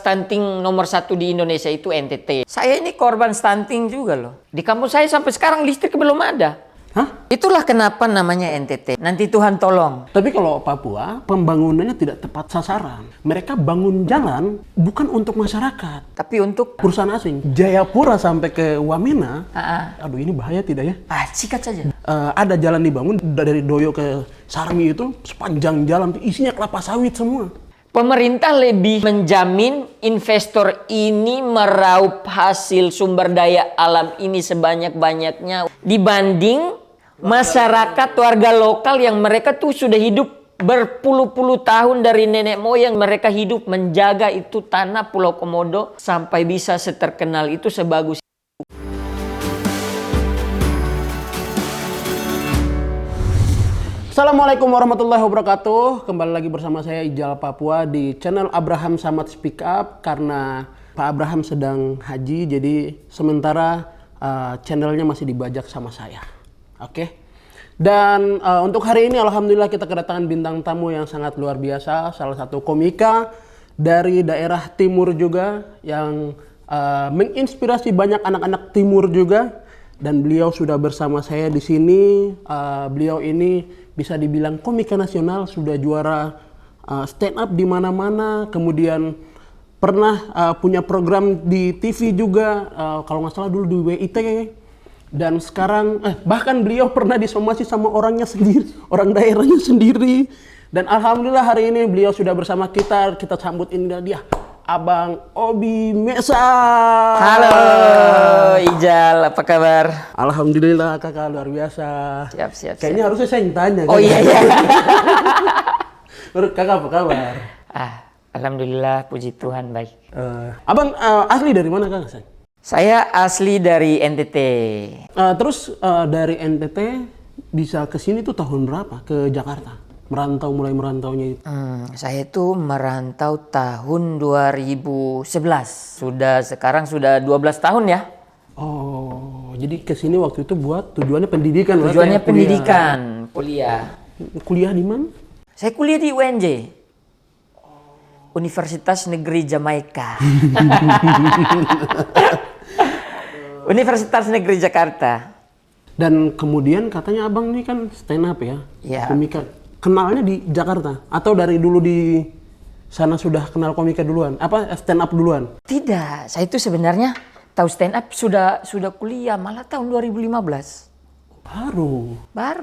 stunting nomor 1 di Indonesia itu NTT. Saya ini korban stunting juga loh. Di kampus saya sampai sekarang listrik belum ada. Hah? Itulah kenapa namanya NTT. Nanti Tuhan tolong. Tapi kalau Papua, pembangunannya tidak tepat sasaran. Mereka bangun jalan bukan untuk masyarakat, Tapi untuk perusahaan asing. Jayapura sampai ke Wamena, aduh ini bahaya tidak ya? sikat saja. Ada jalan dibangun dari Doyo ke Sarmi itu, sepanjang jalan isinya kelapa sawit semua. Pemerintah lebih menjamin investor ini meraup hasil sumber daya alam ini sebanyak-banyaknya dibanding masyarakat warga lokal yang mereka tuh sudah hidup berpuluh-puluh tahun dari nenek moyang mereka hidup menjaga itu tanah Pulau Komodo sampai bisa seterkenal itu sebagus. Assalamualaikum warahmatullahi wabarakatuh. Kembali lagi bersama saya Ijal Papua di channel Abraham Samad Speak Up. Karena Pak Abraham sedang haji, jadi sementara channelnya masih dibajak sama saya. Oke. Dan untuk hari ini alhamdulillah kita kedatangan bintang tamu yang sangat luar biasa. Salah satu komika dari daerah timur juga yang menginspirasi banyak anak-anak timur juga. Dan beliau sudah bersama saya di sini. Beliau ini bisa dibilang komika nasional, sudah juara stand up di mana-mana, kemudian pernah punya program di TV juga, kalau nggak salah dulu di WIT, dan sekarang bahkan beliau pernah disomasi sama orangnya sendiri, orang daerahnya sendiri. Dan alhamdulillah hari ini beliau sudah bersama kita sambut ini dia. Abang Obi Mesa. Halo Ijal, apa kabar? Alhamdulillah kakak luar biasa. Siap. Kayaknya harusnya saya yang tanya. Oh iya. Menurut kakak apa kabar? Alhamdulillah, puji Tuhan baik. Abang asli dari mana kakak? Saya asli dari NTT. Terus dari NTT bisa ke sini tuh tahun berapa ke Jakarta? Mulai merantaunya itu? Saya itu merantau tahun 2011. Sekarang sudah 12 tahun ya. Oh, jadi ke sini waktu itu buat tujuannya pendidikan. Tujuannya pendidikan, kuliah. Kuliah di mana? Saya kuliah di UNJ. Universitas Negeri Jamaika. Universitas Negeri Jakarta. Dan kemudian katanya abang ini kan stand up ya? Iya. Komika. Kenalnya di Jakarta? Atau dari dulu di sana sudah kenal komika duluan? Apa stand up duluan? Tidak, saya itu sebenarnya tahu stand up sudah kuliah, malah tahun 2015. Baru.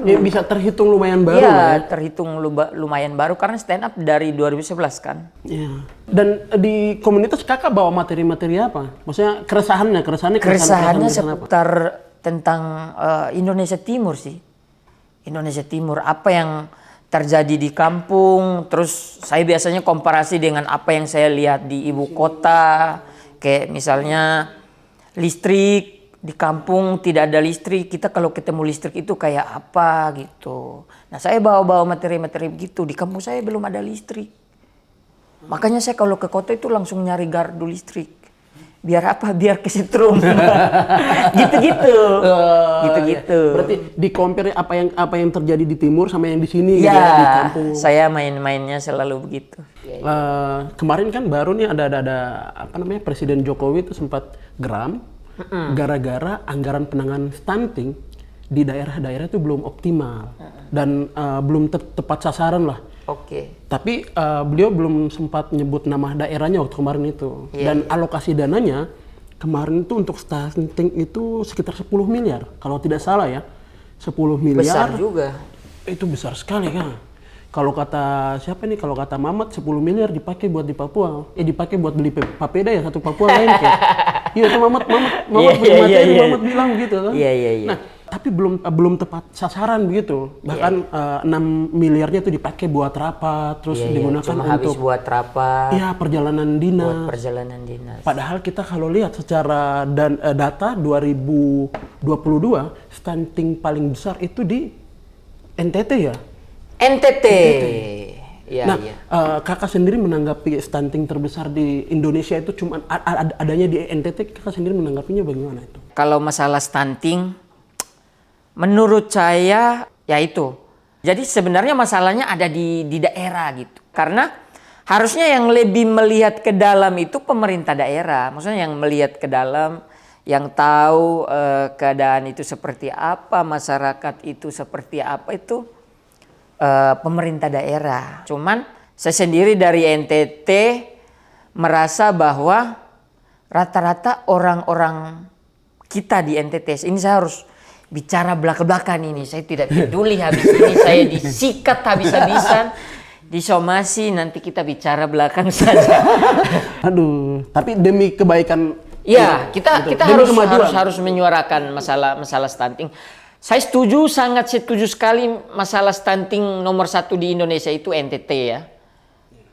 Ya, bisa terhitung lumayan baru ya, lah ya? terhitung lumayan baru karena stand up dari 2011 kan. Iya. Dan di komunitas kakak bawa materi-materi apa? Maksudnya keresahannya seputar tentang Indonesia Timur sih. Indonesia Timur, apa yang terjadi di kampung, terus saya biasanya komparasi dengan apa yang saya lihat di ibu kota, kayak misalnya listrik di kampung tidak ada listrik, kita kalau ketemu listrik itu kayak apa gitu. Nah saya bawa materi-materi begitu, di kampung saya belum ada listrik, makanya saya kalau ke kota itu langsung nyari gardu listrik. Biar apa? Biar kesetrum. gitu-gitu. Gitu-gitu. Berarti di compare apa yang terjadi di timur sama yang di sini ya, gitu ya, di kampung. Saya main-mainnya selalu begitu. Kemarin kan baru nih ada apa namanya, Presiden Jokowi itu sempat geram gara-gara anggaran penanganan stunting di daerah-daerah itu belum optimal dan belum tepat sasaran lah. Oke. Tapi beliau belum sempat nyebut nama daerahnya waktu kemarin itu. Dan alokasi dananya kemarin itu untuk stunting itu sekitar 10 miliar. Kalau tidak salah ya. 10 miliar. Besar juga. Itu besar sekali kan. Kalau kata siapa nih? Kalau kata Mamat 10 miliar dipakai buat di Papua. Dipakai buat beli papeda ya satu Papua lain kayak. Iya itu Mamat punya materi, Mamat bilang gitu kan. Iya. Nah, tapi belum tepat sasaran begitu. Bahkan 6 miliarnya itu dipakai buat rapat, terus digunakan cuma untuk habis buat rapat. Iya, perjalanan dinas. Buat perjalanan dinas. Padahal kita kalau lihat secara data 2022, stunting paling besar itu di NTT ya. NTT. Nah, kakak sendiri menanggapi stunting terbesar di Indonesia itu cuma adanya di NTT. Kakak sendiri menanggapinya bagaimana itu? Kalau masalah stunting, menurut saya ya itu. Jadi sebenarnya masalahnya ada di daerah gitu. Karena Harusnya yang lebih melihat ke dalam itu pemerintah daerah. Maksudnya yang melihat ke dalam, yang tahu keadaan itu seperti apa, masyarakat itu seperti apa itu pemerintah daerah. Cuman saya sendiri dari NTT merasa bahwa rata-rata orang-orang kita di NTT, ini saya harus bicara belak-belakan ini. Saya tidak peduli habis ini saya disikat habis-habisan. Disomasi, nanti kita bicara belakang saja. Aduh, tapi demi kebaikan. Ya, kita demi kemajuan. harus menyuarakan masalah stunting. Saya setuju, sangat setuju sekali masalah stunting nomor 1 di Indonesia itu NTT ya.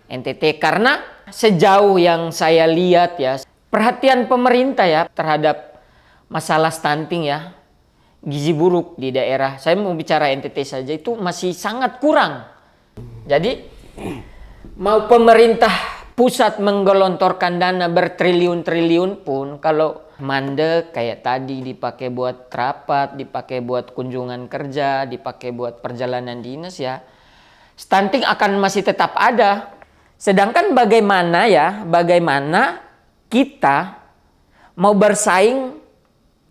NTT karena sejauh yang saya lihat ya, perhatian pemerintah ya terhadap masalah stunting ya, gizi buruk di daerah. Saya mau bicara NTT saja itu masih sangat kurang. Jadi mau pemerintah pusat menggelontorkan dana bertriliun-triliun pun kalau mandek kayak tadi dipakai buat rapat, dipakai buat kunjungan kerja, dipakai buat perjalanan dinas ya, stunting akan masih tetap ada. Sedangkan bagaimana kita mau bersaing,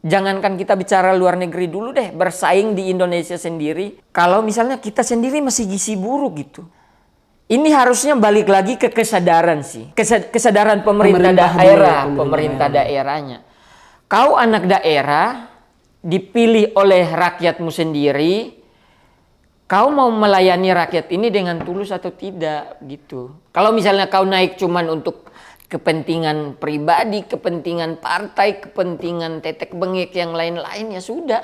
jangankan kita bicara luar negeri dulu deh, bersaing di Indonesia sendiri. Kalau misalnya kita sendiri masih gizi buruk gitu. Ini harusnya balik lagi ke kesadaran sih. Kesadaran pemerintah daerahnya. Kau anak daerah, dipilih oleh rakyatmu sendiri, kau mau melayani rakyat ini dengan tulus atau tidak gitu. Kalau misalnya kau naik cuman untuk kepentingan pribadi, kepentingan partai, kepentingan tetek bengek yang lain-lain ya sudah.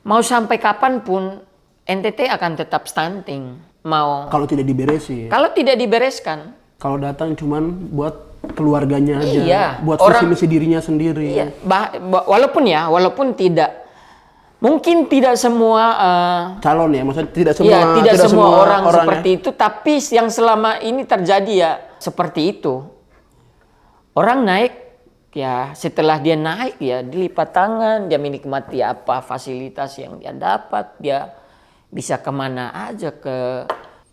Mau sampai kapanpun NTT akan tetap stunting. Kalau tidak diberesin. Kalau tidak dibereskan. Kalau datang cuman buat keluarganya aja, iya, buat visi misi dirinya sendiri. Iya, walaupun tidak. Mungkin tidak semua calon ya, maksudnya tidak semua orang seperti itu, tapi yang selama ini terjadi ya seperti itu. Orang naik, ya setelah dia naik ya dilipat tangan, dia menikmati apa fasilitas yang dia dapat, dia bisa kemana aja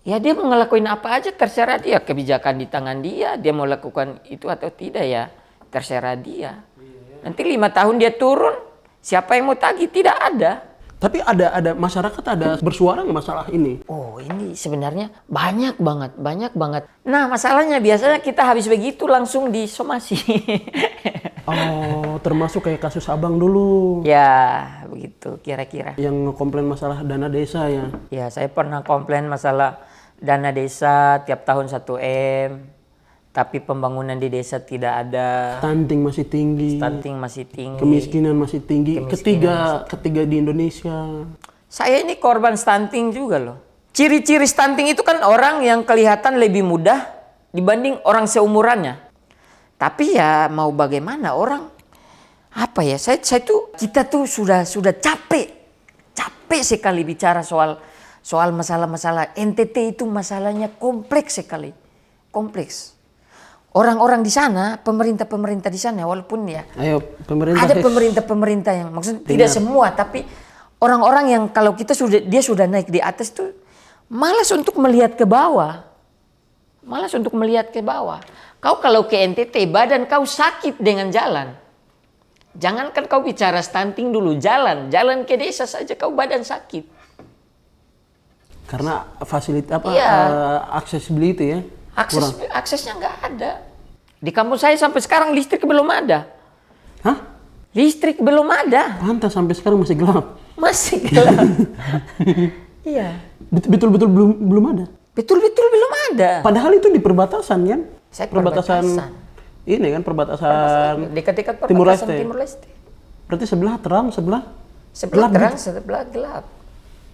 ya dia mau ngelakuin apa aja terserah dia, kebijakan di tangan dia mau lakukan itu atau tidak ya terserah dia. Nanti 5 tahun dia turun, siapa yang mau tagih? Tidak ada. Tapi ada masyarakat ada bersuara nggak masalah ini? Oh ini sebenarnya banyak banget. Nah masalahnya biasanya kita habis begitu langsung disomasi. Oh termasuk kayak kasus abang dulu. Ya begitu kira-kira. Yang ngekomplain masalah dana desa ya? Ya saya pernah komplain masalah dana desa tiap tahun 1M. Tapi pembangunan di desa tidak ada. Stunting masih tinggi. Kemiskinan masih tinggi. Ketiga di Indonesia. Saya ini korban stunting juga loh. Ciri-ciri stunting itu kan orang yang kelihatan lebih mudah dibanding orang seumurannya. Tapi ya mau bagaimana orang apa ya? Kita tuh sudah capek sekali bicara soal masalah-masalah NTT itu masalahnya kompleks sekali. Kompleks. Orang-orang di sana, pemerintah di sana, walaupun ya ada pemerintah yang maksudnya tidak semua, tapi orang-orang yang kalau dia sudah naik di atas tuh malas untuk melihat ke bawah. Kau kalau ke NTT badan kau sakit dengan jalan. Jangankan kau bicara stunting dulu, jalan ke desa saja kau badan sakit. Karena fasilitas accessibility ya. Aksesnya nggak ada. Di kampung saya sampai sekarang listrik belum ada. Hah? Listrik belum ada. Pantas sampai sekarang masih gelap. Masih gelap. Iya. Betul-betul belum ada. Betul-betul belum ada. Padahal itu di perbatasan kan? Perbatasan. Ini kan perbatasan. Dekat-dekat Timur perbatasan Timur Leste. Berarti sebelah terang, sebelah gelap terang, gitu? sebelah gelap.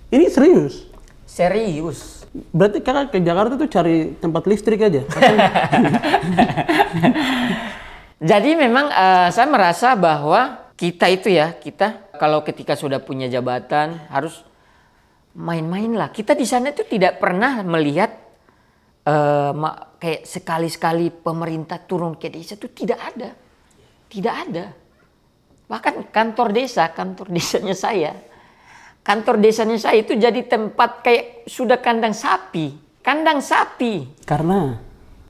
Ini serius? Serius. Berarti kakak ke Jakarta tuh cari tempat listrik aja? Jadi memang saya merasa bahwa kita kalau ketika sudah punya jabatan harus main-main lah. Kita di sana itu tidak pernah melihat kayak sekali-sekali pemerintah turun ke desa itu tidak ada. Bahkan kantor desanya saya itu jadi tempat kayak sudah kandang sapi. Karena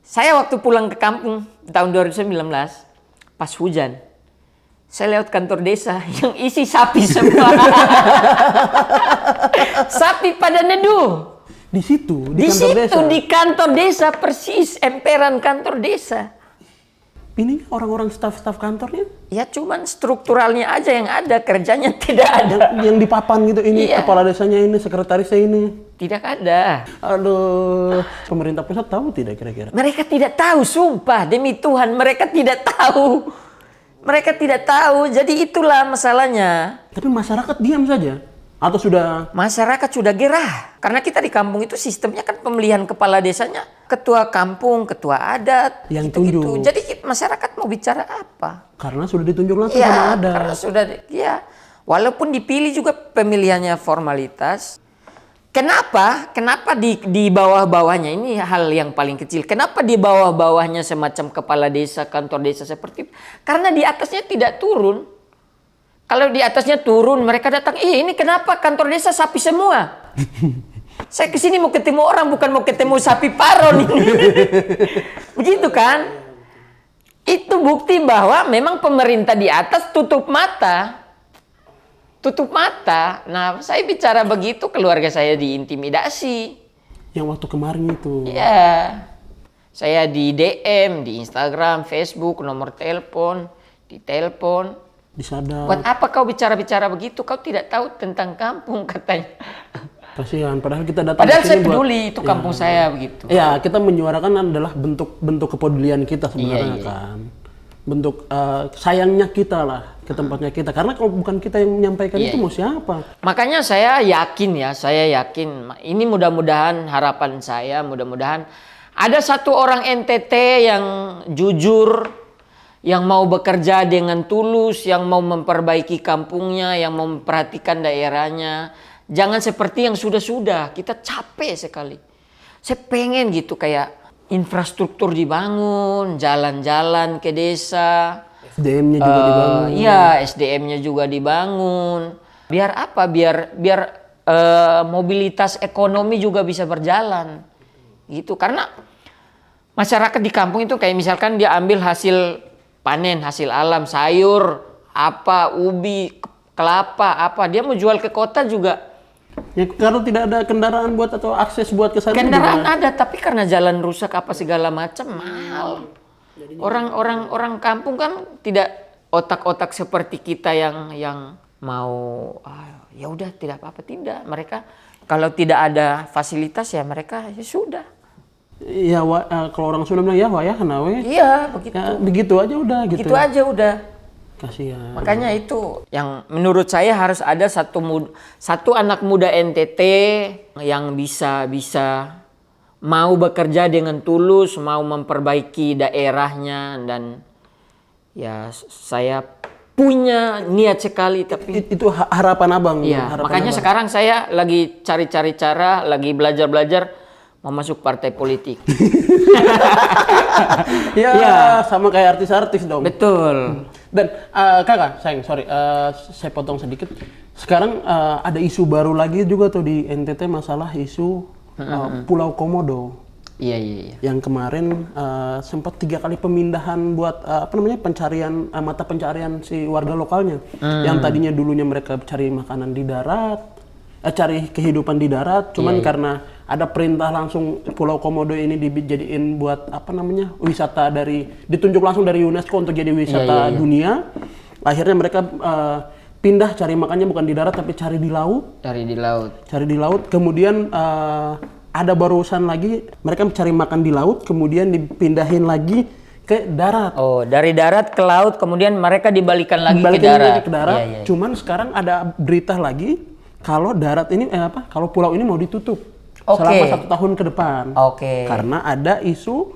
Saya waktu pulang ke kampung tahun 2019, pas hujan, saya lewat kantor desa yang isi sapi semua. Sapi pada neduh. Di situ, Di kantor situ, desa. di kantor desa, persis emperan kantor desa. Ini orang-orang staf-staf kantornya Ya cuman strukturalnya aja yang ada, kerjanya tidak ada. yang di papan gitu, ini Iya. kepala desanya ini, sekretarisnya ini. Tidak ada. Aduh, pemerintah pusat tahu tidak kira-kira? Mereka tidak tahu, sumpah demi Tuhan, mereka tidak tahu. Mereka tidak tahu, jadi itulah masalahnya. Tapi masyarakat diam saja atau sudah Masyarakat sudah gerah. Karena kita di kampung itu sistemnya kan pemilihan kepala desanya. Ketua kampung, ketua adat. Yang gitu-gitu. tunjuk. Jadi masyarakat mau bicara apa? karena sudah ditunjuk langsung sama Ya, ada. karena sudah, ya. Walaupun dipilih juga pemilihannya formalitas. Kenapa? Kenapa di bawah-bawahnya? Ini hal yang paling kecil. Kenapa di bawah-bawahnya semacam kepala desa, kantor desa seperti itu? Karena di atasnya tidak turun. Kalau di atasnya turun, mereka datang, ini kenapa kantor desa sapi semua? Saya kesini mau ketemu orang, bukan mau ketemu sapi paron ini. Begitu kan? Itu bukti bahwa memang pemerintah di atas tutup mata. Tutup mata. Nah, saya bicara begitu, keluarga saya diintimidasi. Yang waktu kemarin itu. Ya, saya di DM, di Instagram, Facebook, nomor telepon, ditelepon. Disadap. Buat apa kau bicara-bicara begitu? Kau tidak tahu tentang kampung katanya. Kasihan, padahal kita datang Padahal ke saya sini buat- peduli, itu kampung saya begitu. Ya, kita menyuarakan adalah bentuk kepedulian kita sebenarnya Iya. kan. Bentuk sayangnya kita lah ke tempatnya kita. Karena kalau bukan kita yang menyampaikan Iya, itu mau siapa? Makanya saya yakin ini mudah-mudahan harapan saya, mudah-mudahan ada satu orang NTT yang jujur, yang mau bekerja dengan tulus, yang mau memperbaiki kampungnya, yang mau memperhatikan daerahnya. Jangan seperti yang sudah-sudah, kita capek sekali. Saya pengen gitu kayak infrastruktur dibangun, jalan-jalan ke desa. SDM-nya juga dibangun. Iya, SDM-nya juga dibangun. Biar apa? Biar mobilitas ekonomi juga bisa berjalan. Gitu. Karena masyarakat di kampung itu kayak misalkan dia ambil hasil panen, hasil alam, sayur, apa, ubi, kelapa, apa. Dia mau jual ke kota juga. Ya, kalau tidak ada kendaraan buat atau akses buat ke sana Kendaraan juga. ada, tapi karena jalan rusak apa segala macam mahal. Orang kampung kan tidak otak-otak seperti kita yang mau ya udah tidak apa-apa, tidak. Mereka kalau tidak ada fasilitas ya mereka ya sudah. Ya, kalau orang Sunda bilang ya wayah nawe. Iya, begitu. Ya, begitu aja udah gitu. Gitu aja udah. Kasihan. Makanya itu yang menurut saya harus ada satu anak muda NTT yang bisa mau bekerja dengan tulus, mau memperbaiki daerahnya, dan ya saya punya niat sekali tapi Itu harapan abang. ya harapan makanya abang. sekarang saya lagi cari-cari cara, lagi belajar mau masuk partai politik. Ya, sama kayak artis-artis dong. Betul. Dan kakak, sayang, sorry, saya potong sedikit. Sekarang ada isu baru lagi juga tuh di NTT, masalah isu Pulau Komodo. Iya. Yang kemarin sempat 3 kali pemindahan buat pencarian mata pencarian si warga lokalnya. Yang tadinya dulunya mereka cari makanan di darat, cari kehidupan di darat, cuman karena ada perintah langsung Pulau Komodo ini dijadiin buat wisata ditunjuk langsung dari UNESCO untuk jadi wisata dunia. Akhirnya mereka pindah cari makannya bukan di darat tapi cari di laut. Cari di laut. Cari di laut, kemudian ada barusan lagi mereka cari makan di laut, kemudian dipindahin lagi ke darat. Oh, dari darat ke laut, kemudian mereka dibalikan lagi Balikin ke darat. lagi ke darat. Iya. Cuman sekarang ada berita lagi kalau darat ini kalau pulau ini mau ditutup selama 1 tahun ke depan. Oke. Karena ada isu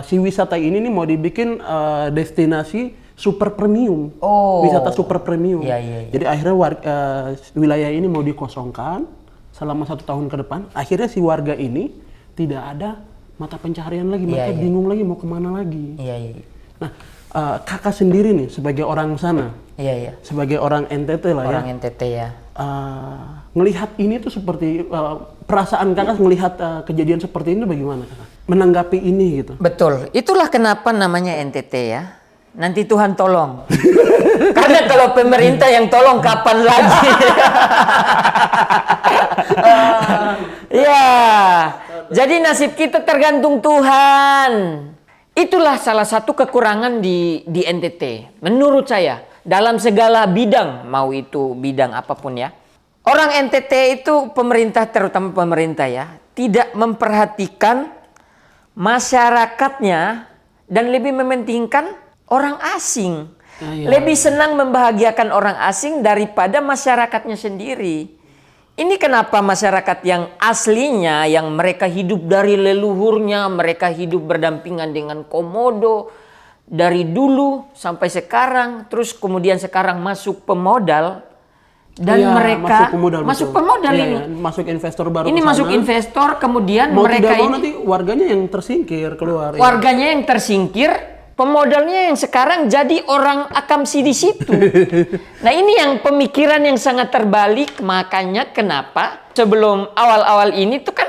si wisata ini nih mau dibikin destinasi super premium. Oh. Wisata super premium. Iya. Jadi akhirnya wilayah ini mau dikosongkan selama 1 tahun ke depan. Akhirnya si warga ini tidak ada mata pencaharian lagi. Mereka bingung lagi mau kemana lagi. Iya. Nah, kakak sendiri nih sebagai orang sana, Iya. sebagai orang NTT lah ya. Orang NTT ya. Ngelihat ini tuh seperti perasaan kakak ngelihat kejadian seperti ini bagaimana kakak? menanggapi ini gitu. Betul. Itulah kenapa namanya NTT ya. Nanti Tuhan tolong. Karena kalau pemerintah yang tolong kapan lagi? Ya. Jadi nasib kita tergantung Tuhan. Itulah salah satu kekurangan di NTT. Menurut saya, dalam segala bidang, mau itu bidang apapun ya. Orang NTT itu pemerintah, terutama pemerintah ya, tidak memperhatikan masyarakatnya dan lebih mementingkan orang asing. Lebih senang membahagiakan orang asing daripada masyarakatnya sendiri. Ini kenapa masyarakat yang aslinya, yang mereka hidup dari leluhurnya, mereka hidup berdampingan dengan komodo dari dulu sampai sekarang, terus kemudian sekarang masuk pemodal, dan mereka masuk pemodal ini. Masuk investor baru. Ini masuk investor, kemudian mau mereka tidak mau ini nanti warganya yang tersingkir keluar. Warganya yang tersingkir, pemodalnya yang sekarang jadi orang akamsi di situ. Nah ini yang pemikiran yang sangat terbalik, makanya kenapa sebelum awal-awal ini tuh kan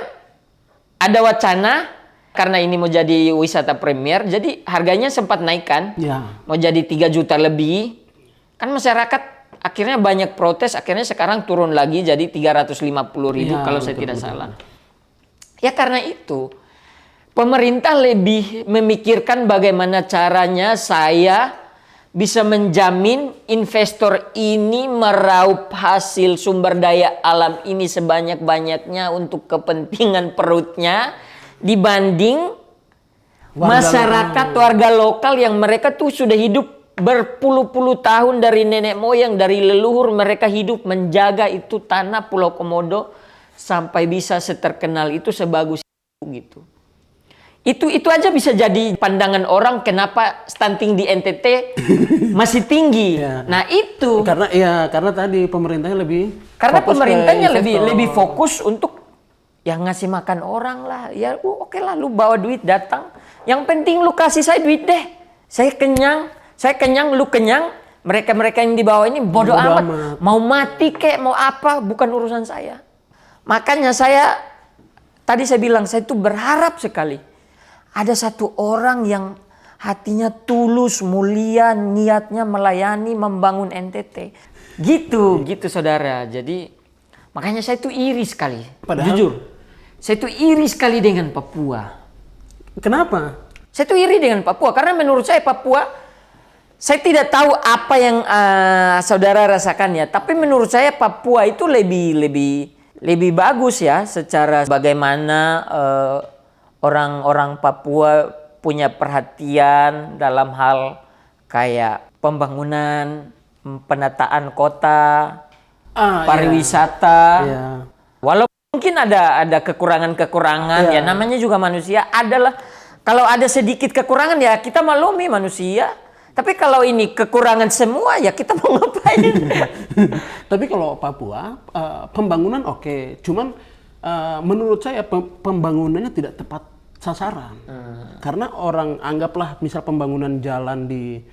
ada wacana karena ini mau jadi wisata premier, jadi harganya sempat naik kan, mau jadi 3 juta lebih, kan masyarakat akhirnya banyak protes, akhirnya sekarang turun lagi jadi 350.000 kalau saya tidak salah. Ya karena itu pemerintah lebih memikirkan bagaimana caranya saya bisa menjamin investor ini meraup hasil sumber daya alam ini sebanyak-banyaknya untuk kepentingan perutnya dibanding masyarakat warga lokal yang mereka tuh sudah hidup berpuluh-puluh tahun dari nenek moyang, dari leluhur mereka hidup menjaga itu tanah Pulau Komodo sampai bisa seterkenal itu, sebagus itu gitu. Itu aja bisa jadi pandangan orang kenapa stunting di NTT masih tinggi. Nah itu karena tadi pemerintahnya lebih fokus untuk yang ngasih makan orang lah. Ya oke lah, lu bawa duit datang. Yang penting lu kasih saya duit deh. Saya kenyang, lu kenyang. Mereka yang di bawah ini bodoh amat. Mau mati kek, mau apa, bukan urusan saya. Makanya tadi saya bilang, saya itu berharap sekali ada satu orang yang hatinya tulus, mulia, niatnya melayani, membangun NTT. Gitu saudara. Jadi makanya saya itu iri sekali. Jujur, saya itu iri sekali dengan Papua. Kenapa? Saya itu iri dengan Papua karena menurut saya Papua, saya tidak tahu apa yang saudara rasakan ya, tapi menurut saya Papua itu lebih bagus ya secara bagaimana orang-orang Papua punya perhatian dalam hal kayak pembangunan, penataan kota, pariwisata. Walaupun mungkin ada kekurangan-kekurangan ya, namanya juga manusia, adalah kalau ada sedikit kekurangan ya kita maklumi manusia. Tapi kalau ini kekurangan semua ya kita mau ngapain? Tapi kalau Papua pembangunan oke. Cuman menurut saya pembangunannya tidak tepat sasaran. Karena orang anggaplah misal pembangunan jalan di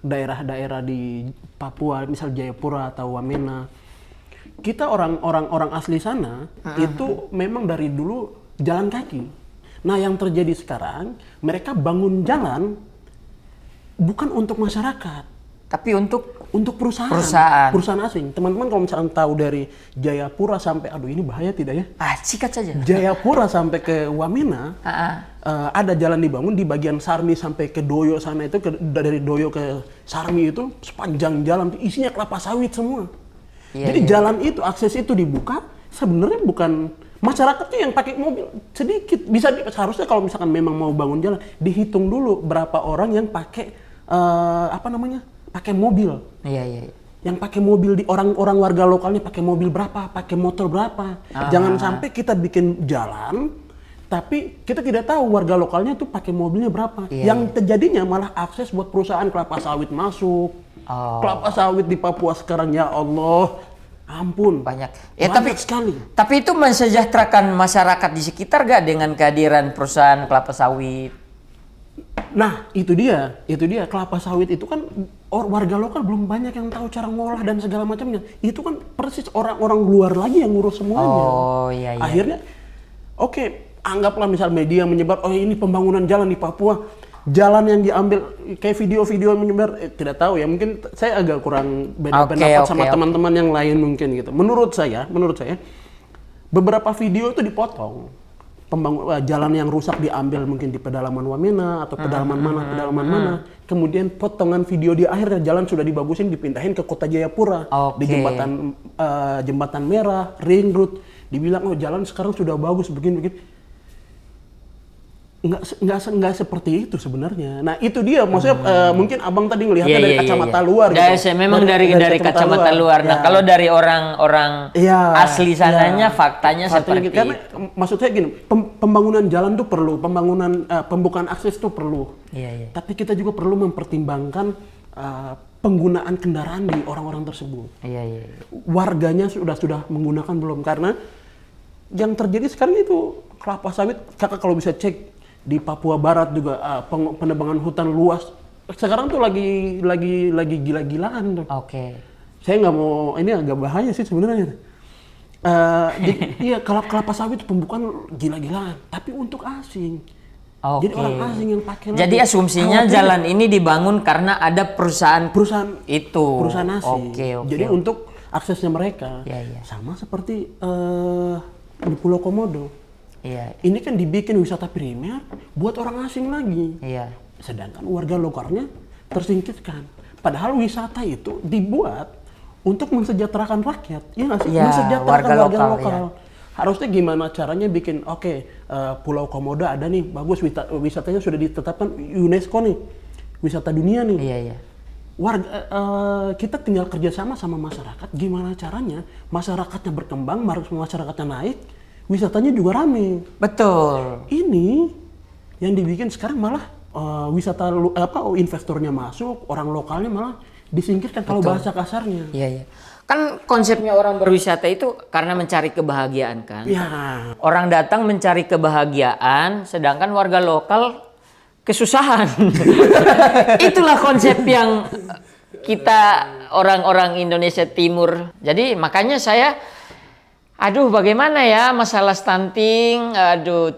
daerah-daerah di Papua, misal Jayapura atau Wamena. Kita orang asli sana itu memang dari dulu jalan kaki. Nah yang terjadi sekarang mereka bangun jalan bukan untuk masyarakat, tapi untuk perusahaan asing. Teman-teman kalau misalnya tahu dari Jayapura sampai, aduh ini bahaya tidak ya? Sikat saja. Jayapura sampai ke Wamena, ada jalan dibangun di bagian Sarmi sampai ke Doyo sana itu, dari Doyo ke Sarmi itu sepanjang jalan isinya kelapa sawit semua. Jadi jalan itu, akses itu dibuka, sebenarnya bukan masyarakat tuh yang pakai mobil sedikit. Seharusnya kalau misalkan memang mau bangun jalan, dihitung dulu berapa orang yang pakai pakai mobil. Yang pakai mobil, di orang warga lokalnya pakai mobil berapa, pakai motor berapa. Jangan sampai kita bikin jalan tapi kita tidak tahu warga lokalnya tuh pakai mobilnya berapa. Yang terjadinya malah akses buat perusahaan kelapa sawit masuk. Kelapa sawit di Papua sekarang, ya Allah, ampun, banyak sekali. Tapi itu mensejahterakan masyarakat di sekitar gak dengan kehadiran perusahaan kelapa sawit? Nah, itu dia kelapa sawit itu kan warga lokal belum banyak yang tahu cara ngolah dan segala macamnya. Itu kan persis orang-orang luar lagi yang ngurus semuanya. Akhirnya, anggaplah misal media menyebar, oh ini pembangunan jalan di Papua, jalan yang diambil kayak video-video menyebar, tidak tahu ya, mungkin saya agak kurang beda pendapat sama teman-teman yang lain mungkin gitu. Menurut saya beberapa video itu dipotong. Jalan yang rusak diambil mungkin di pedalaman Wamena atau pedalaman mana, kemudian potongan video di akhirnya jalan sudah dibagusin dipindahin ke Kota Jayapura, di jembatan Merah, Ring Road, dibilang oh jalan sekarang sudah bagus begini. Nggak seperti itu sebenarnya. Nah itu dia maksudnya mungkin abang tadi ngelihatnya dari kacamata luar. Gitu. Memang dari kacamata luar. Nah kalau dari orang-orang asli sananya faktanya seperti itu. Karena maksudnya gini, pembangunan jalan tuh perlu, pembukaan akses tuh perlu. Tapi kita juga perlu mempertimbangkan penggunaan kendaraan di orang-orang tersebut. Warganya sudah menggunakan belum? Karena yang terjadi sekarang itu kelapa sawit. Kakak kalau bisa cek di Papua Barat juga penebangan hutan luas sekarang tuh lagi gila-gilaan tuh. Saya nggak mau, ini agak bahaya sih sebenarnya. Iya kelapa sawit pembukaan gila-gilaan, tapi untuk asing. Jadi orang asing yang pakai. Jadi asumsinya jalan ini dibangun karena ada perusahaan itu. Perusahaan asing. Jadi untuk aksesnya mereka sama seperti di Pulau Komodo. Ini kan dibikin wisata primer buat orang asing lagi. Sedangkan warga lokalnya tersingkirkan. Padahal wisata itu dibuat untuk mensejahterakan rakyat, ya nggak sih? Mensejahterakan warga lokal. Harusnya gimana caranya bikin Pulau Komodo ada nih, bagus wisatanya sudah ditetapkan UNESCO nih, wisata dunia nih. Warga kita tinggal kerjasama sama masyarakat. Gimana caranya masyarakatnya berkembang, masyarakatnya naik. Wisatanya juga rame. Betul. Ini yang dibikin sekarang malah investornya masuk, orang lokalnya malah disingkirkan. Kalau bahasa kasarnya. Kan konsepnya orang berwisata itu karena mencari kebahagiaan kan. Orang datang mencari kebahagiaan, sedangkan warga lokal kesusahan. Itulah konsep yang kita orang-orang Indonesia Timur. Jadi makanya saya bagaimana ya masalah stunting,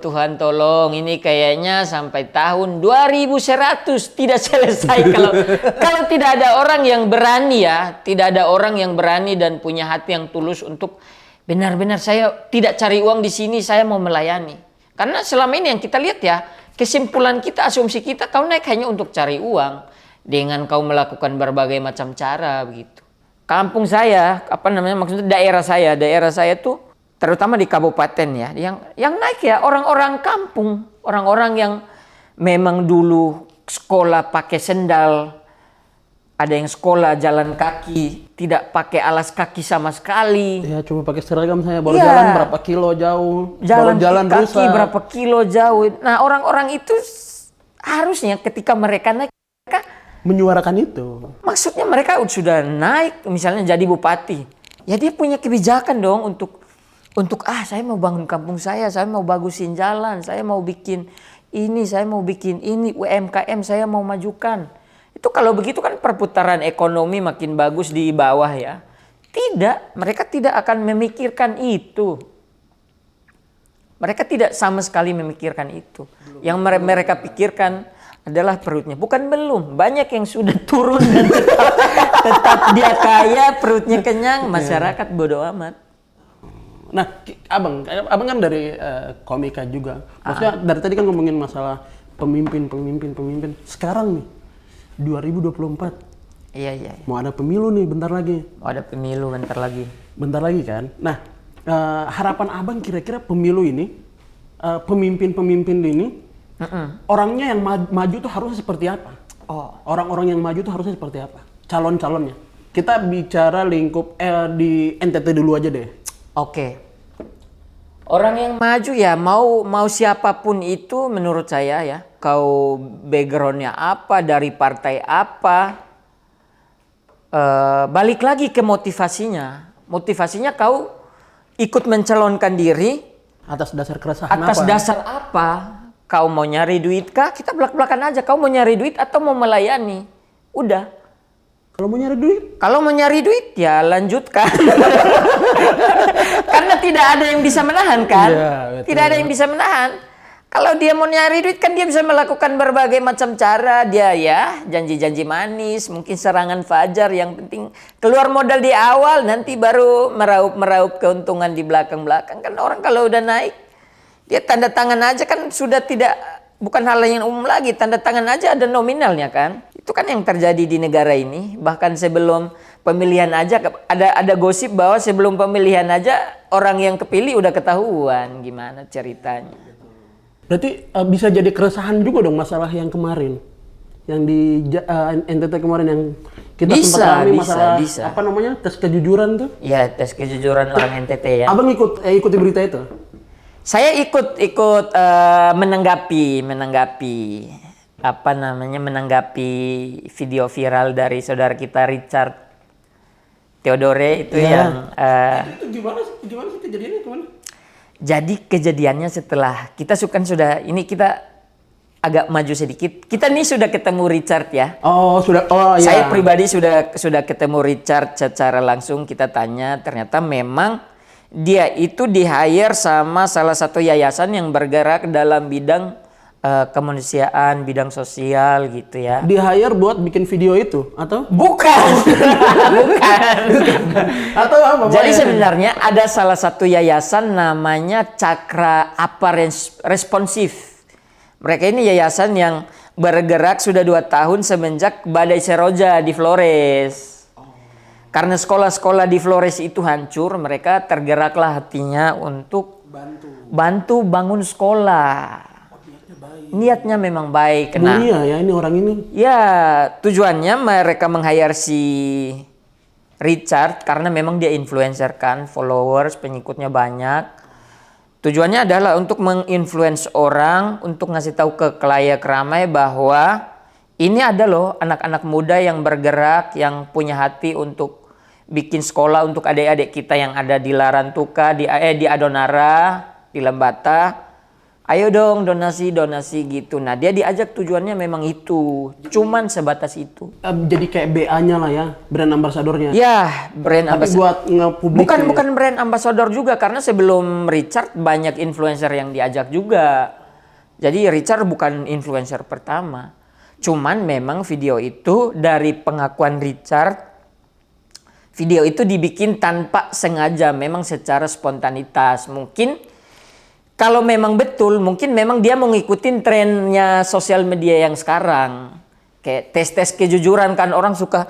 Tuhan tolong, ini kayaknya sampai tahun 2100 tidak selesai kalau tidak ada orang yang berani tidak ada orang yang berani dan punya hati yang tulus untuk benar-benar saya tidak cari uang di sini, saya mau melayani. Karena selama ini yang kita lihat kesimpulan kita, asumsi kita, kau naik hanya untuk cari uang dengan kau melakukan berbagai macam cara begitu. Kampung saya, maksudnya daerah saya tuh terutama di kabupaten yang naik orang-orang kampung, orang-orang yang memang dulu sekolah pakai sendal, ada yang sekolah jalan kaki, tidak pakai alas kaki sama sekali. Cuma pakai seragam saya, baru jalan berapa kilo jauh, jalan kaki rusak. Berapa kilo jauh. Nah orang-orang itu harusnya ketika mereka naik, menyuarakan itu. Maksudnya mereka sudah naik, misalnya jadi bupati. Ya dia punya kebijakan dong untuk saya mau bangun kampung saya mau bagusin jalan, saya mau bikin ini, UMKM saya mau majukan. Itu kalau begitu kan perputaran ekonomi makin bagus di bawah ya. Tidak, mereka tidak akan memikirkan itu. Mereka tidak sama sekali memikirkan itu. Yang mereka pikirkan adalah perutnya. Bukan belum, banyak yang sudah turun dan tetap dia kaya, perutnya kenyang, masyarakat bodoh amat. Nah, abang kan dari komika juga. Maksudnya dari tadi kan ngomongin masalah pemimpin. Sekarang nih 2024. Mau ada pemilu nih bentar lagi. Bentar lagi kan. Nah, harapan abang kira-kira pemilu ini, pemimpin ini, orangnya yang maju tuh harusnya seperti apa? Orang-orang yang maju tuh harusnya seperti apa? Calon-calonnya. Kita bicara lingkup di NTT dulu aja deh. Orang yang maju mau siapapun itu menurut saya kau backgroundnya apa, dari partai apa, balik lagi ke motivasinya. Motivasinya kau ikut mencalonkan diri atas dasar keresahan dasar apa? Kau mau nyari duit kah? Kita belak-belakan aja. Kau mau nyari duit atau mau melayani? Udah. Kalau mau nyari duit? Kalau mau nyari duit ya lanjutkan. Karena tidak ada yang bisa menahan kan? Iya, betul. Tidak ada yang bisa menahan. Kalau dia mau nyari duit kan dia bisa melakukan berbagai macam cara. Dia ya janji-janji manis, mungkin serangan fajar, yang penting keluar modal di awal, nanti baru meraup keuntungan di belakang-belakang. Kan orang kalau udah naik, dia tanda tangan aja kan sudah tidak, bukan hal yang umum lagi, tanda tangan aja ada nominalnya kan. Itu kan yang terjadi di negara ini. Bahkan sebelum pemilihan aja ada gosip bahwa sebelum pemilihan aja orang yang kepilih udah ketahuan gimana ceritanya. Berarti bisa jadi keresahan juga dong masalah yang kemarin, yang di NTT kemarin yang kita sempat alami masalah apa namanya, tes kejujuran tuh? Ya, tes kejujuran orang NTT ya. Abang ikuti berita itu? Saya ikut menanggapi apa namanya, menanggapi video viral dari saudara kita Richard Theodore itu yang itu gimana sih kejadiannya kemana? jadi kejadiannya setelah kita sudah ini kita agak maju sedikit. Kita nih sudah ketemu Richard ya. Oh, sudah. Oh, ya. Saya pribadi sudah ketemu Richard secara langsung, kita tanya, ternyata memang dia itu di-hire sama salah satu yayasan yang bergerak dalam bidang kemanusiaan, bidang sosial gitu ya. Di-hire buat bikin video itu atau? Bukan. Bukan. Atau apa? Jadi sebenarnya ada salah satu yayasan namanya Cakra Apa Responsif. Mereka ini yayasan yang bergerak sudah 2 tahun semenjak badai Seroja di Flores. Karena sekolah-sekolah di Flores itu hancur, mereka tergeraklah hatinya untuk bantu bangun sekolah. Niatnya memang baik. Mulia ya ini orang ini. Ya, tujuannya mereka meng-hire si Richard karena memang dia influencer kan, followers, pengikutnya banyak. Tujuannya adalah untuk menginfluence orang, untuk ngasih tahu ke khalayak ramai bahwa ini ada loh anak-anak muda yang bergerak, yang punya hati untuk bikin sekolah untuk adik-adik kita yang ada di Larantuka, di Adonara, di Lembata. Ayo dong donasi gitu. Nah dia diajak, tujuannya memang itu. Cuman sebatas itu. Jadi kayak BA-nya lah ya, brand ambassador-nya. Ya, brand ambassador. Tapi buat nge-publik. Bukan brand ambassador juga, karena sebelum Richard banyak influencer yang diajak juga. Jadi Richard bukan influencer pertama. Cuman memang video itu dari pengakuan Richard, video itu dibikin tanpa sengaja, memang secara spontanitas. Mungkin kalau memang betul, mungkin memang dia mau ngikutin trennya sosial media yang sekarang. Kayak tes-tes kejujuran kan, orang suka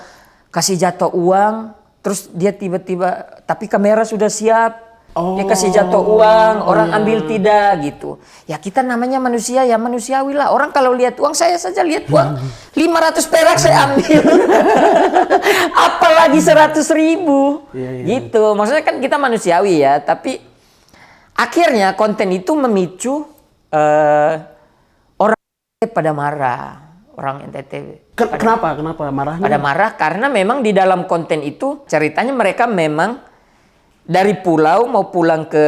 kasih jatuh uang, terus dia tiba-tiba, tapi kamera sudah siap, dia kasih jatuh uang, orang ambil tidak gitu. Ya kita namanya manusia, ya manusiawi lah. Orang kalau lihat uang, saya saja lihat uang 500 perak saya ambil. Apalagi 100.000 gitu. Maksudnya kan kita manusiawi ya, tapi akhirnya konten itu memicu orang pada marah, orang NTT. Kenapa marahnya? Pada marah karena memang di dalam konten itu ceritanya mereka memang dari pulau mau pulang ke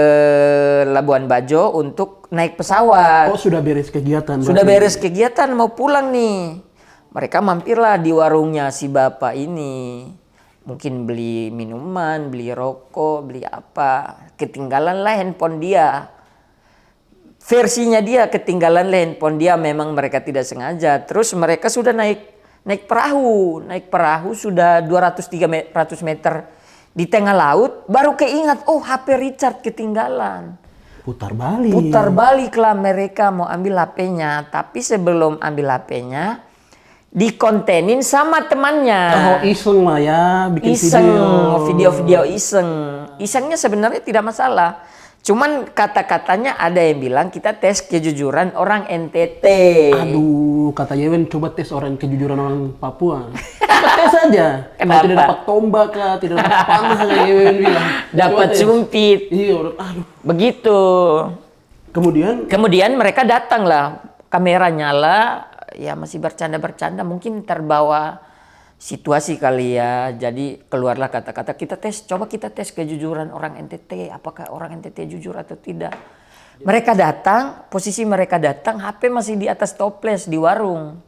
Labuan Bajo untuk naik pesawat. Oh sudah beres kegiatan. Sudah beres kegiatan mau pulang nih. Mereka mampirlah di warungnya si bapak ini. Mungkin beli minuman, beli rokok, beli apa. Ketinggalan lah handphone dia. Versinya dia ketinggalan lah handphone dia, memang mereka tidak sengaja. Terus mereka sudah naik perahu. Naik perahu sudah 200-300 meter di tengah laut. Baru keingat, oh HP Richard ketinggalan. Putar balik. Putar baliklah mereka mau ambil HP-nya. Tapi sebelum ambil HP-nya, dikontenin sama temannya. Oh iseng lah ya, bikin video iseng. Isengnya sebenarnya tidak masalah. Cuman kata-katanya ada yang bilang kita tes kejujuran orang NTT. Aduh, kata Yewen coba tes orang kejujuran orang Papua. Coba tes aja. Kenapa? Tidak dapat tombak kah, tidak dapat panah kayak Yewen bilang. Dapat sumpit. Iya, aduh. Begitu. Kemudian mereka datang lah, kamera nyala. Ya masih bercanda-bercanda, mungkin terbawa situasi kali ya. Jadi keluarlah kata-kata, coba kita tes kejujuran orang NTT. Apakah orang NTT jujur atau tidak. Mereka datang, posisi mereka datang, HP masih di atas toples di warung.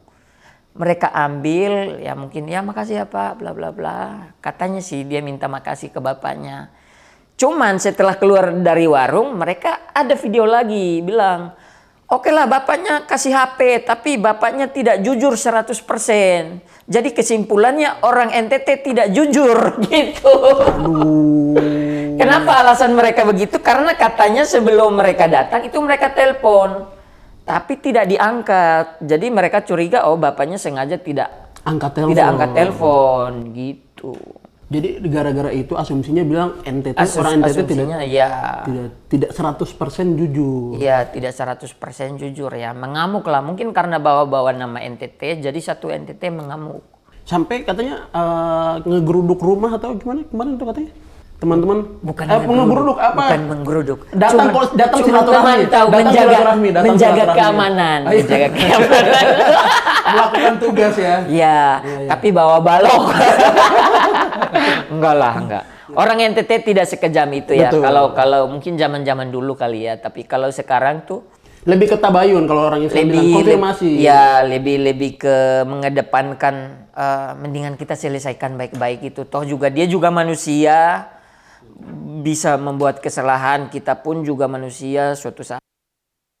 mereka ambil, ya mungkin ya makasih ya Pak, bla bla bla. Katanya sih dia minta makasih ke bapaknya. Cuman setelah keluar dari warung, mereka ada video lagi bilang, oke lah bapaknya kasih HP, tapi bapaknya tidak jujur 100%. Jadi kesimpulannya orang NTT tidak jujur gitu. Kenapa alasan mereka begitu? Karena katanya sebelum mereka datang itu mereka telepon. Tapi tidak diangkat. Jadi mereka curiga, oh bapaknya sengaja tidak angkat telepon gitu. Jadi gara-gara itu asumsinya bilang NTT orang NTT tidak 100% jujur. Iya, tidak 100% jujur ya. Mengamuk lah. Mungkin karena bawa-bawa nama NTT, jadi satu NTT mengamuk. Sampai katanya ngegeruduk rumah atau gimana kemarin tuh katanya? Teman-teman Bukan ngegeruduk apa? Bukan menggeruduk. Datang cuma memantau, menjaga keamanan, oh, iya. menjaga keamanan. Melakukan tugas ya. Iya, tapi bawa balok. Enggak lah, enggak. Orang NTT tidak sekejam itu ya. Betul. Kalau mungkin zaman-zaman dulu kali ya, tapi kalau sekarang tuh lebih ke tabayun kalau orang Islam bilang konfirmasi. Ya, lebih ke mengedepankan mendingan kita selesaikan baik-baik itu. Toh juga dia juga manusia, bisa membuat kesalahan, kita pun juga manusia, suatu saat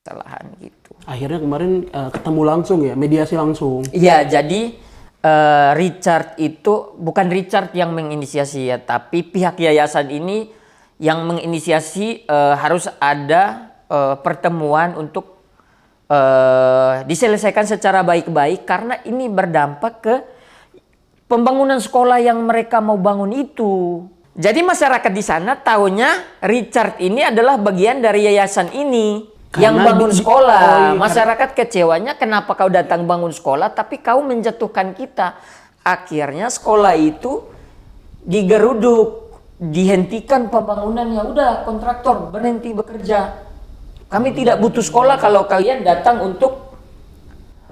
kesalahan gitu. Akhirnya kemarin ketemu langsung ya, mediasi langsung. Iya, jadi Richard itu, bukan Richard yang menginisiasi ya, tapi pihak yayasan ini yang menginisiasi harus ada pertemuan untuk diselesaikan secara baik-baik karena ini berdampak ke pembangunan sekolah yang mereka mau bangun itu. Jadi masyarakat di sana taunya Richard ini adalah bagian dari yayasan ini yang bangun sekolah. Masyarakat kecewanya kenapa kau datang bangun sekolah tapi kau menjatuhkan kita. Akhirnya sekolah itu digeruduk, dihentikan pembangunannya. Udah kontraktor berhenti bekerja. Kami tidak butuh sekolah kalau kalian datang untuk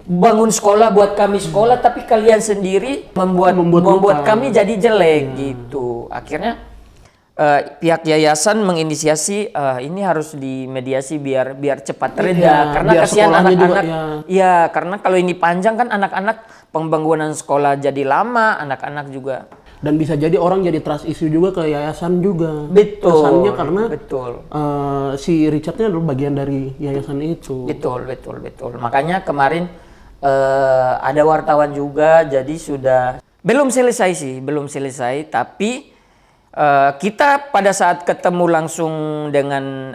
bangun sekolah buat kami sekolah, tapi kalian sendiri membuat kami jadi jelek gitu. Akhirnya pihak yayasan menginisiasi ini harus dimediasi biar cepat reda karena kasihan anak-anak. Iya, karena kalau ini panjang kan anak-anak pembangunan sekolah jadi lama, anak-anak juga. Dan bisa jadi orang jadi trust issue juga ke yayasan juga. Betul. Kesannya karena betul. Si Richardnya adalah bagian dari yayasan itu. Betul. Makanya kemarin ada wartawan juga, jadi sudah belum selesai, tapi kita pada saat ketemu langsung dengan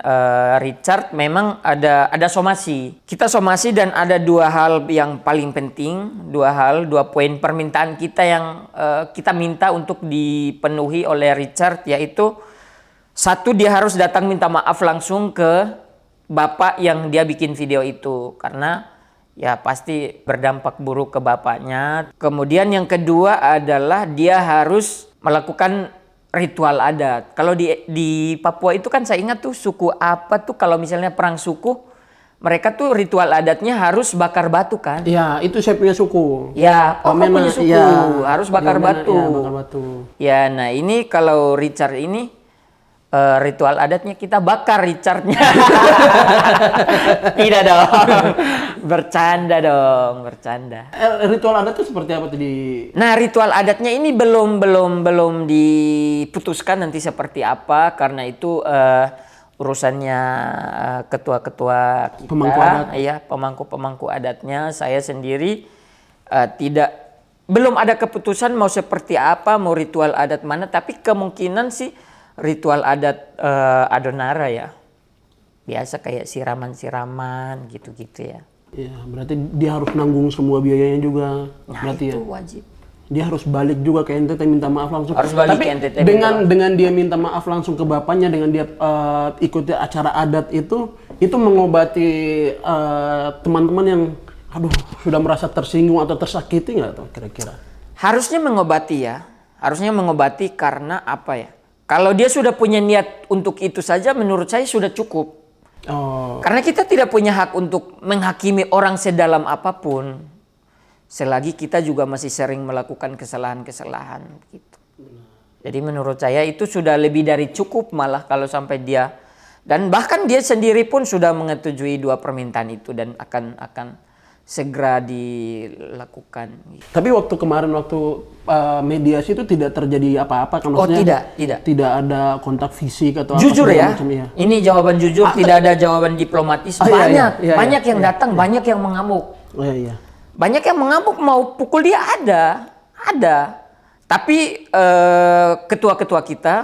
Richard memang ada somasi. Kita somasi dan ada dua hal yang paling penting, dua poin permintaan kita yang kita minta untuk dipenuhi oleh Richard, yaitu satu, dia harus datang minta maaf langsung ke bapak yang dia bikin video itu karena ya pasti berdampak buruk ke bapaknya. Kemudian yang kedua adalah dia harus melakukan ritual adat. Kalau di Papua itu kan saya ingat tuh suku apa tuh kalau misalnya perang suku, mereka tuh ritual adatnya harus bakar batu kan? Ya, itu saya punya suku. Ya, punya suku harus bakar batu. Ya, bakar batu. Ya, nah ini kalau Richard ini ritual adatnya kita bakar Richardnya. Tidak dong. Bercanda. Ritual adat itu seperti apa tadi? Nah, ritual adatnya ini belum diputuskan nanti seperti apa karena itu urusannya ketua-ketua kita, pemangku adat. Ya, pemangku adatnya. Saya sendiri belum ada keputusan mau seperti apa, mau ritual adat mana, tapi kemungkinan sih ritual adat Adonara ya. Biasa kayak siraman-siraman gitu-gitu ya. Ya, berarti dia harus nanggung semua biayanya juga. Nah, berarti itu ya. wajib. Dia harus balik juga ke NTT minta maaf langsung. Harus balik Tapi ke NTT dengan dia minta maaf langsung ke bapaknya, dengan dia ikuti acara adat itu mengobati teman-teman yang sudah merasa tersinggung atau tersakiti nggak tuh kira-kira? Harusnya mengobati ya. Harusnya mengobati karena apa ya? Kalau dia sudah punya niat untuk itu saja menurut saya sudah cukup. Oh. Karena kita tidak punya hak untuk menghakimi orang sedalam apapun. Selagi kita juga masih sering melakukan kesalahan-kesalahan gitu. Jadi menurut saya itu sudah lebih dari cukup malah kalau sampai dia, dan bahkan dia sendiri pun sudah menyetujui dua permintaan itu dan akan segera dilakukan. Tapi waktu kemarin mediasi itu tidak terjadi apa-apa kan? Oh, Maksudnya tidak. Tidak ada kontak fisik atau Jujur apa ya, macam, ya. ini jawaban jujur, tidak ada jawaban diplomatis. Banyak yang datang, banyak yang mengamuk. Oh iya. Banyak yang mengamuk mau pukul dia, ada. Tapi ketua-ketua kita,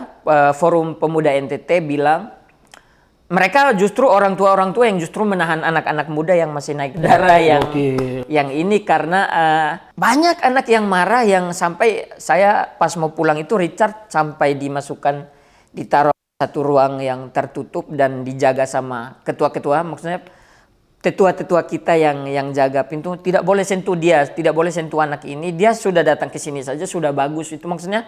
Forum Pemuda NTT bilang, mereka justru orang tua yang justru menahan anak-anak muda yang masih naik darah yang ini karena banyak anak yang marah yang sampai saya pas mau pulang itu Richard sampai dimasukkan ditaruh satu ruang yang tertutup dan dijaga sama ketua-ketua, maksudnya tetua-tetua kita yang jaga pintu, tidak boleh sentuh dia, tidak boleh sentuh anak ini, dia sudah datang ke sini saja sudah bagus, itu maksudnya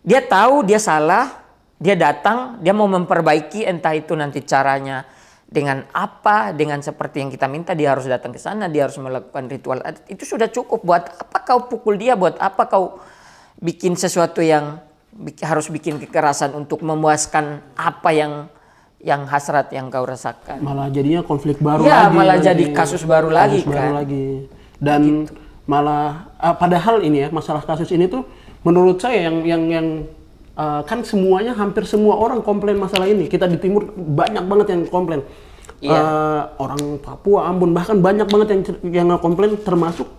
dia tahu dia salah. Dia datang, dia mau memperbaiki, entah itu nanti caranya dengan apa, dengan seperti yang kita minta, dia harus datang ke sana, dia harus melakukan ritual adat. Itu sudah cukup. Buat apa kau pukul dia? Buat apa kau bikin sesuatu yang harus bikin kekerasan untuk memuaskan apa yang hasrat yang kau rasakan? Malah jadinya konflik baru lagi. Ya, malah jadi kasus baru lagi kan. Dan malah padahal ini ya, masalah kasus ini tuh menurut saya yang kan semuanya, hampir semua orang komplain masalah ini. Kita di timur banyak banget yang komplain. Orang Papua, Ambon, bahkan banyak banget yang komplain, termasuk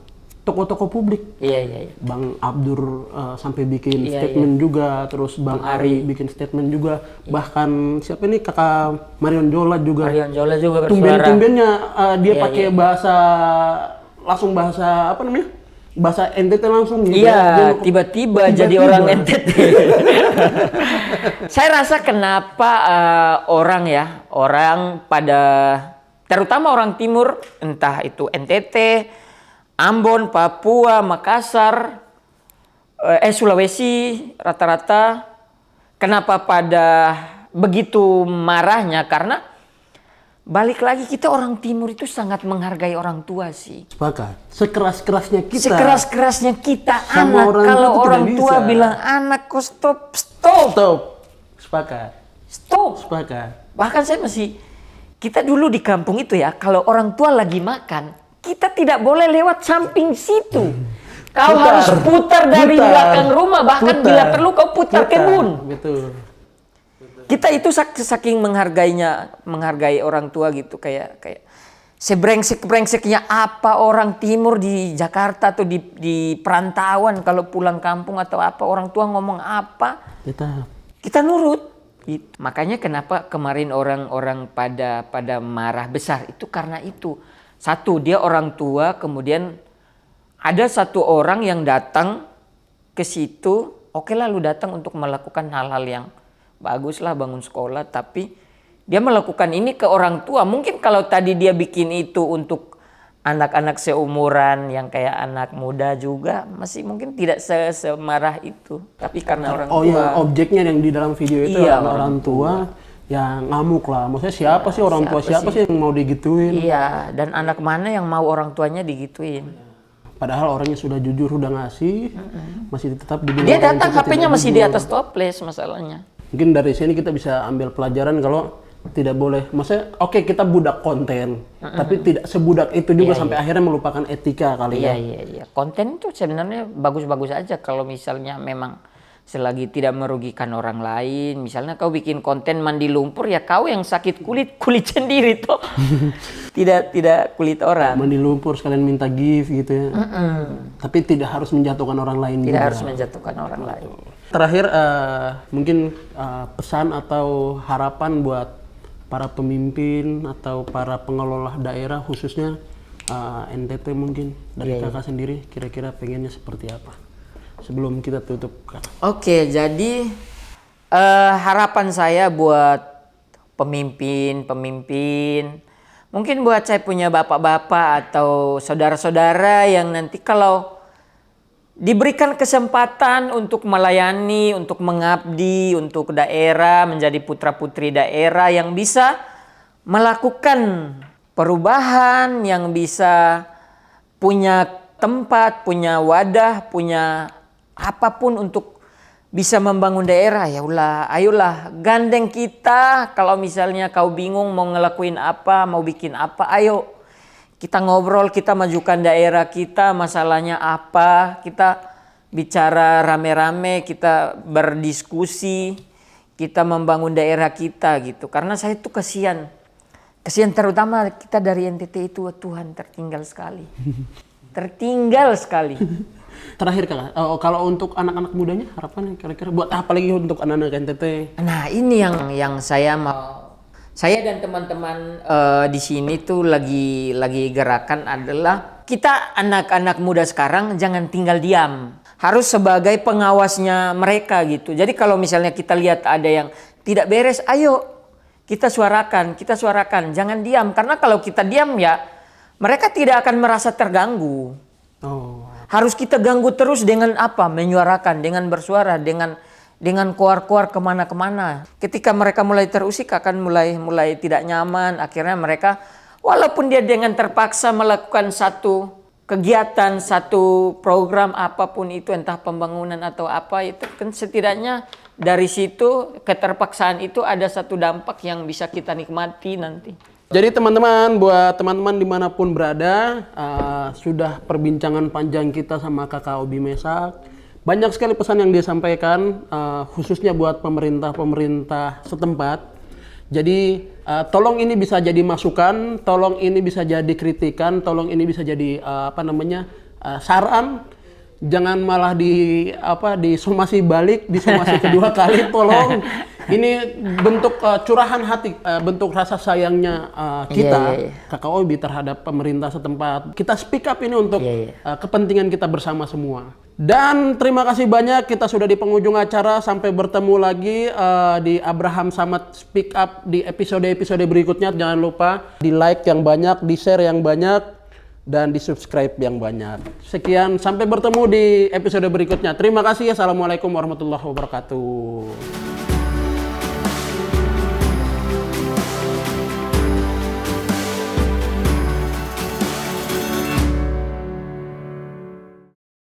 tokoh-tokoh publik. Iya. Bang Abdur sampai bikin statement juga, terus Bang Ari bikin statement juga. Bahkan siapa ini, kakak Marion Jola juga. Bersuara. Tumben-tumbennya dia pakai bahasa apa namanya? Bahasa NTT langsung gitu. Iya, tiba-tiba jadi orang NTT. Saya rasa kenapa orang pada, terutama orang timur, entah itu NTT, Ambon, Papua, Makassar, Sulawesi, rata-rata, kenapa pada begitu marahnya? Karena balik lagi, kita orang timur itu sangat menghargai orang tua sih. Sepakat. Sekeras-kerasnya kita. Sekeras-kerasnya kita sama anak. Orang kalau tua orang tua bisa. bilang anak, kok stop. Sepakat. Bahkan saya kita dulu di kampung itu ya, kalau orang tua lagi makan, kita tidak boleh lewat samping situ. Kau harus putar dari belakang rumah, bahkan bila perlu kau putar kebun. Betul. Kita itu saking menghargai orang tua gitu, kayak sebrengsek-brengseknya apa orang timur di Jakarta atau di perantauan kalau pulang kampung atau apa, orang tua ngomong apa kita nurut gitu. Makanya kenapa kemarin orang-orang pada marah besar itu karena itu. Satu, dia orang tua, kemudian ada satu orang yang datang ke situ, oke lah lu datang untuk melakukan hal-hal yang baguslah, bangun sekolah, tapi dia melakukan ini ke orang tua. Mungkin kalau tadi dia bikin itu untuk anak-anak seumuran yang kayak anak muda juga, masih mungkin tidak semarah itu. Tapi karena orang tua. Oh iya, objeknya yang di dalam video itu orang tua yang ngamuk lah. Maksudnya siapa sih orang tua? Siapa sih yang mau digituin? Iya, dan anak mana yang mau orang tuanya digituin? Padahal orangnya sudah jujur, udah ngasih, masih tetap dibilang. Dia datang HP-nya masih di atas toples masalahnya. Mungkin dari sini kita bisa ambil pelajaran kalau tidak boleh, maksudnya oke, kita budak konten, tapi tidak sebudak itu juga sampai akhirnya melupakan etika kali ya. Iya. Konten itu sebenarnya bagus-bagus aja kalau misalnya memang selagi tidak merugikan orang lain. Misalnya kau bikin konten mandi lumpur, ya kau yang sakit kulit sendiri toh. tidak kulit orang. Mandi lumpur sekalian minta gift gitu ya. Tapi tidak harus menjatuhkan orang lain. Tidak harus menjatuhkan orang lain. Terakhir mungkin pesan atau harapan buat para pemimpin atau para pengelola daerah, khususnya NTT mungkin dari kakak sendiri, kira-kira pengennya seperti apa sebelum kita tutup, Kak? Oke, jadi harapan saya buat pemimpin, mungkin buat saya punya bapak-bapak atau saudara-saudara yang nanti kalau diberikan kesempatan untuk melayani, untuk mengabdi, untuk daerah, menjadi putra-putri daerah yang bisa melakukan perubahan, yang bisa punya tempat, punya wadah, punya apapun untuk bisa membangun daerah. Ya ulah, ayolah gandeng kita. Kalau misalnya kau bingung mau ngelakuin apa, mau bikin apa, ayo Kita ngobrol, kita majukan daerah kita, masalahnya apa, kita bicara rame-rame, kita berdiskusi, kita membangun daerah kita gitu. Karena saya tuh kasihan terutama kita dari NTT itu, Tuhan tertinggal sekali. Tertinggal sekali. Terakhir Kak, kalau untuk anak-anak mudanya harapan kira-kira buat apa lagi untuk anak-anak NTT? Nah ini yang saya mau, saya dan teman-teman di sini tuh lagi gerakan adalah kita anak-anak muda sekarang jangan tinggal diam, harus sebagai pengawasnya mereka gitu. Jadi kalau misalnya kita lihat ada yang tidak beres, ayo kita suarakan, jangan diam, karena kalau kita diam ya mereka tidak akan merasa terganggu. Harus kita ganggu terus dengan apa? Menyuarakan, dengan bersuara, dengan keluar kemana-kemana. Ketika mereka mulai terusik akan mulai tidak nyaman. Akhirnya mereka walaupun dia dengan terpaksa melakukan satu kegiatan, satu program apapun itu, entah pembangunan atau apa, itu kan setidaknya dari situ keterpaksaan itu ada satu dampak yang bisa kita nikmati nanti. Jadi teman-teman, buat teman-teman dimanapun berada, sudah perbincangan panjang kita sama Kakak Obi Mesak. Banyak sekali pesan yang dia sampaikan, khususnya buat pemerintah setempat. Jadi tolong ini bisa jadi masukan, tolong ini bisa jadi kritikan, tolong ini bisa jadi saran. Jangan malah disomasi balik, disomasi kedua kali, tolong. Ini bentuk curahan hati, bentuk rasa sayangnya kita, Kakak Obi terhadap pemerintah setempat. Kita speak up ini untuk kepentingan kita bersama semua. Dan terima kasih banyak, kita sudah di penghujung acara. Sampai bertemu lagi di Abraham Samad Speak Up di episode-episode berikutnya. Jangan lupa di like yang banyak, di share yang banyak, dan di subscribe yang banyak. Sekian, sampai bertemu di episode berikutnya. Terima kasih. Assalamualaikum warahmatullahi wabarakatuh.